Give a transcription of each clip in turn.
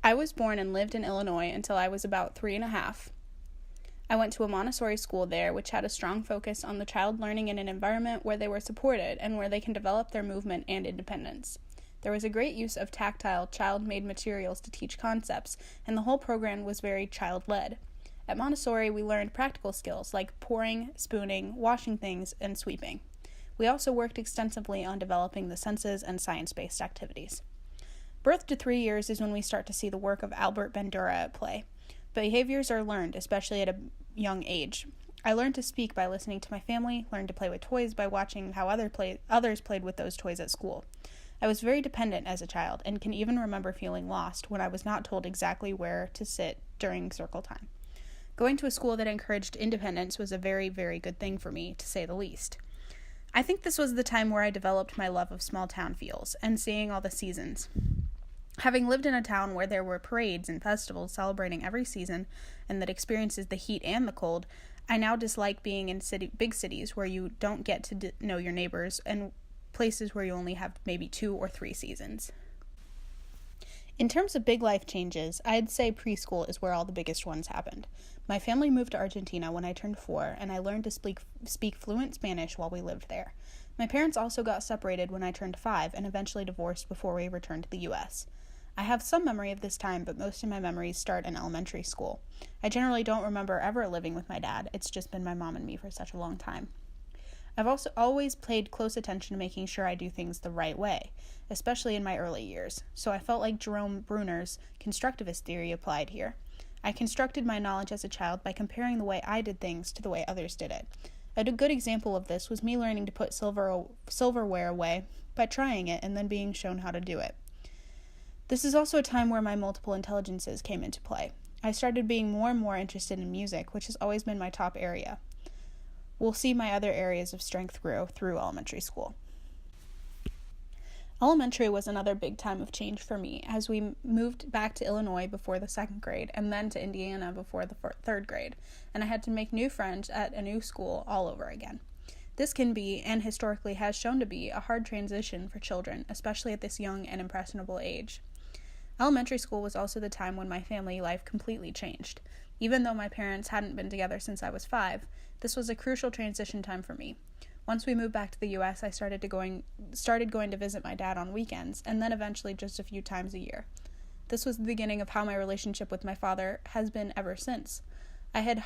I was born and lived in Illinois until I was about 3.5. I went to a Montessori school there, which had a strong focus on the child learning in an environment where they were supported and where they can develop their movement and independence. There was a great use of tactile, child-made materials to teach concepts, and the whole program was very child-led. At Montessori, we learned practical skills like pouring, spooning, washing things, and sweeping. We also worked extensively on developing the senses and science-based activities. Birth to 3 years is when we start to see the work of Albert Bandura at play. Behaviors are learned, especially at a young age. I learned to speak by listening to my family, learned to play with toys by watching how others played with those toys at school. I was very dependent as a child and can even remember feeling lost when I was not told exactly where to sit during circle time. Going to a school that encouraged independence was a very, very good thing for me, to say the least. I think this was the time where I developed my love of small town feels and seeing all the seasons. Having lived in a town where there were parades and festivals celebrating every season and that experiences the heat and the cold, I now dislike being in big cities where you don't get to know your neighbors and places where you only have maybe 2 or 3 seasons. In terms of big life changes, I'd say preschool is where all the biggest ones happened. My family moved to Argentina when I turned 4, and I learned to speak fluent Spanish while we lived there. My parents also got separated when I turned 5 and eventually divorced before we returned to the U.S. I have some memory of this time, but most of my memories start in elementary school. I generally don't remember ever living with my dad. It's just been my mom and me for such a long time. I've also always paid close attention to making sure I do things the right way, especially in my early years, so I felt like Jerome Bruner's constructivist theory applied here. I constructed my knowledge as a child by comparing the way I did things to the way others did it. A good example of this was me learning to put silverware away by trying it and then being shown how to do it. This is also a time where my multiple intelligences came into play. I started being more and more interested in music, which has always been my top area. We'll see my other areas of strength grow through elementary school. Elementary was another big time of change for me as we moved back to Illinois before the 2nd grade and then to Indiana before the 3rd grade, and I had to make new friends at a new school all over again. This can be, and historically has shown to be, a hard transition for children, especially at this young and impressionable age. Elementary school was also the time when my family life completely changed. Even though my parents hadn't been together since I was 5, this was a crucial transition time for me. Once we moved back to the U.S., I started going to visit my dad on weekends, and then eventually just a few times a year. This was the beginning of how my relationship with my father has been ever since. I had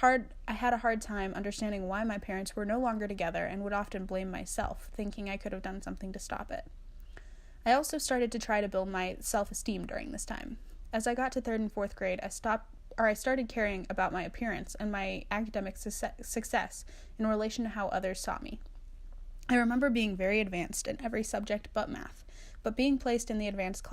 a hard time understanding why my parents were no longer together and would often blame myself, thinking I could have done something to stop it. I also started to try to build my self-esteem during this time. As I got to 3rd and 4th grade, I started caring about my appearance and my academic success in relation to how others saw me. I remember being very advanced in every subject but math, but being placed in the advanced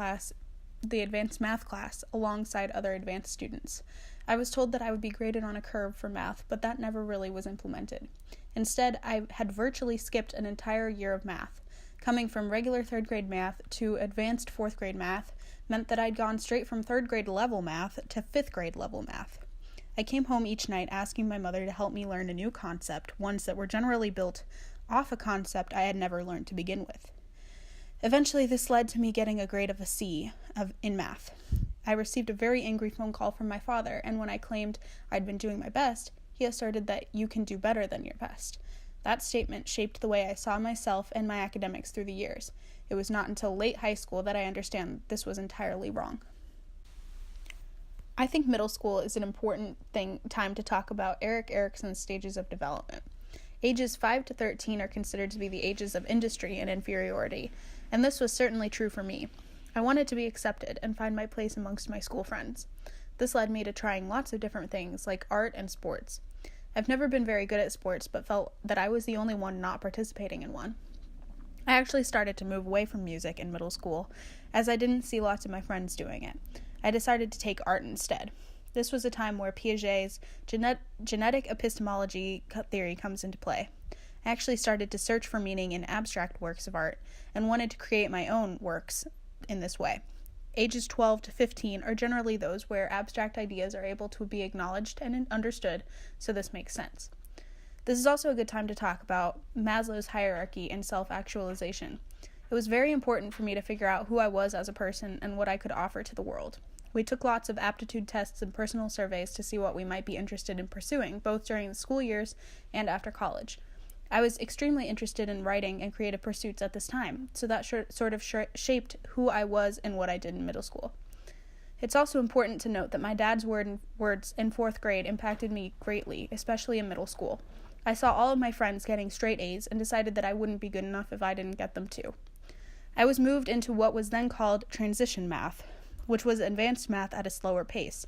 math class alongside other advanced students. I was told that I would be graded on a curve for math, but that never really was implemented. Instead, I had virtually skipped an entire year of math. Coming from regular 3rd grade math to advanced 4th grade math meant that I'd gone straight from 3rd grade level math to 5th grade level math. I came home each night asking my mother to help me learn a new concept, ones that were generally built off a concept I had never learned to begin with. Eventually, this led to me getting a grade of a C in math. I received a very angry phone call from my father, and when I claimed I'd been doing my best, he asserted that you can do better than your best. That statement shaped the way I saw myself and my academics through the years. It was not until late high school that I understand this was entirely wrong. I think middle school is an important time to talk about Erik Erikson's stages of development. Ages 5 to 13 are considered to be the ages of industry and inferiority, and this was certainly true for me. I wanted to be accepted and find my place amongst my school friends. This led me to trying lots of different things like art and sports. I've never been very good at sports, but felt that I was the only one not participating in one. I actually started to move away from music in middle school, as I didn't see lots of my friends doing it. I decided to take art instead. This was a time where Piaget's genetic epistemology theory comes into play. I actually started to search for meaning in abstract works of art, and wanted to create my own works in this way. Ages 12 to 15 are generally those where abstract ideas are able to be acknowledged and understood, so this makes sense. This is also a good time to talk about Maslow's hierarchy and self-actualization. It was very important for me to figure out who I was as a person and what I could offer to the world. We took lots of aptitude tests and personal surveys to see what we might be interested in pursuing, both during the school years and after college. I was extremely interested in writing and creative pursuits at this time, so that sort of shaped who I was and what I did in middle school. It's also important to note that my dad's words in 4th grade impacted me greatly, especially in middle school. I saw all of my friends getting straight A's and decided that I wouldn't be good enough if I didn't get them too. I was moved into what was then called transition math, which was advanced math at a slower pace.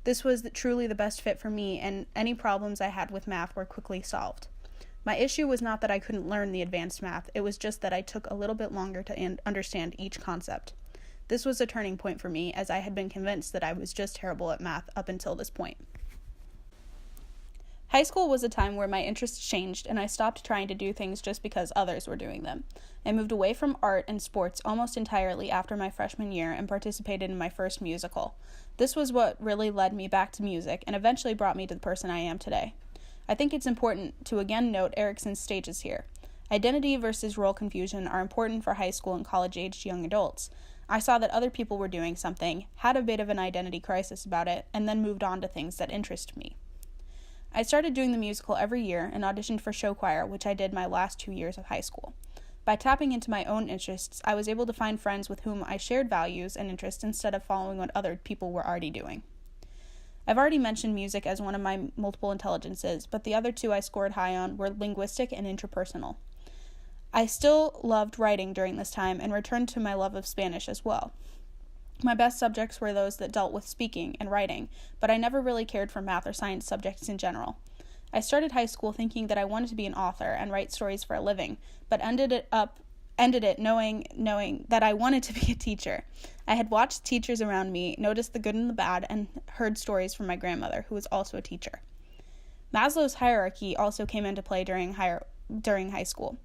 This was truly the best fit for me, and any problems I had with math were quickly solved. My issue was not that I couldn't learn the advanced math, it was just that I took a little bit longer to understand each concept. This was a turning point for me, as I had been convinced that I was just terrible at math up until this point. High school was a time where my interests changed, and I stopped trying to do things just because others were doing them. I moved away from art and sports almost entirely after my freshman year and participated in my first musical. This was what really led me back to music and eventually brought me to the person I am today. I think it's important to again note Erickson's stages here. Identity versus role confusion are important for high school and college-aged young adults. I saw that other people were doing something, had a bit of an identity crisis about it, and then moved on to things that interested me. I started doing the musical every year and auditioned for show choir, which I did my last 2 years of high school. By tapping into my own interests, I was able to find friends with whom I shared values and interests instead of following what other people were already doing. I've already mentioned music as one of my multiple intelligences, but the other two I scored high on were linguistic and interpersonal. I still loved writing during this time and returned to my love of Spanish as well. My best subjects were those that dealt with speaking and writing, but I never really cared for math or science subjects in general. I started high school thinking that I wanted to be an author and write stories for a living, but ended it knowing that I wanted to be a teacher. I had watched teachers around me, noticed the good and the bad, and heard stories from my grandmother, who was also a teacher. Maslow's hierarchy also came into play during high school.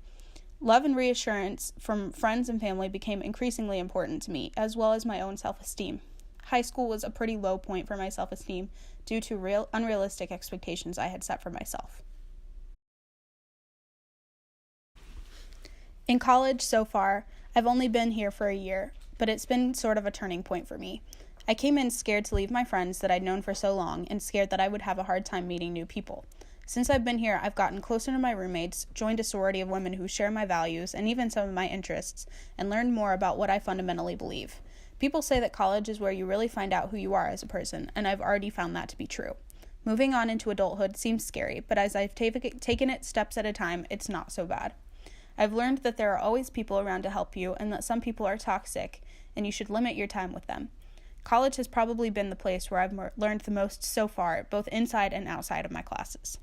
Love and reassurance from friends and family became increasingly important to me, as well as my own self-esteem. High school was a pretty low point for my self-esteem due to unrealistic expectations I had set for myself. In college so far, I've only been here for a year, but it's been sort of a turning point for me. I came in scared to leave my friends that I'd known for so long and scared that I would have a hard time meeting new people. Since I've been here, I've gotten closer to my roommates, joined a sorority of women who share my values and even some of my interests, and learned more about what I fundamentally believe. People say that college is where you really find out who you are as a person, and I've already found that to be true. Moving on into adulthood seems scary, but as I've taken it steps at a time, it's not so bad. I've learned that there are always people around to help you, and that some people are toxic, and you should limit your time with them. College has probably been the place where I've learned the most so far, both inside and outside of my classes.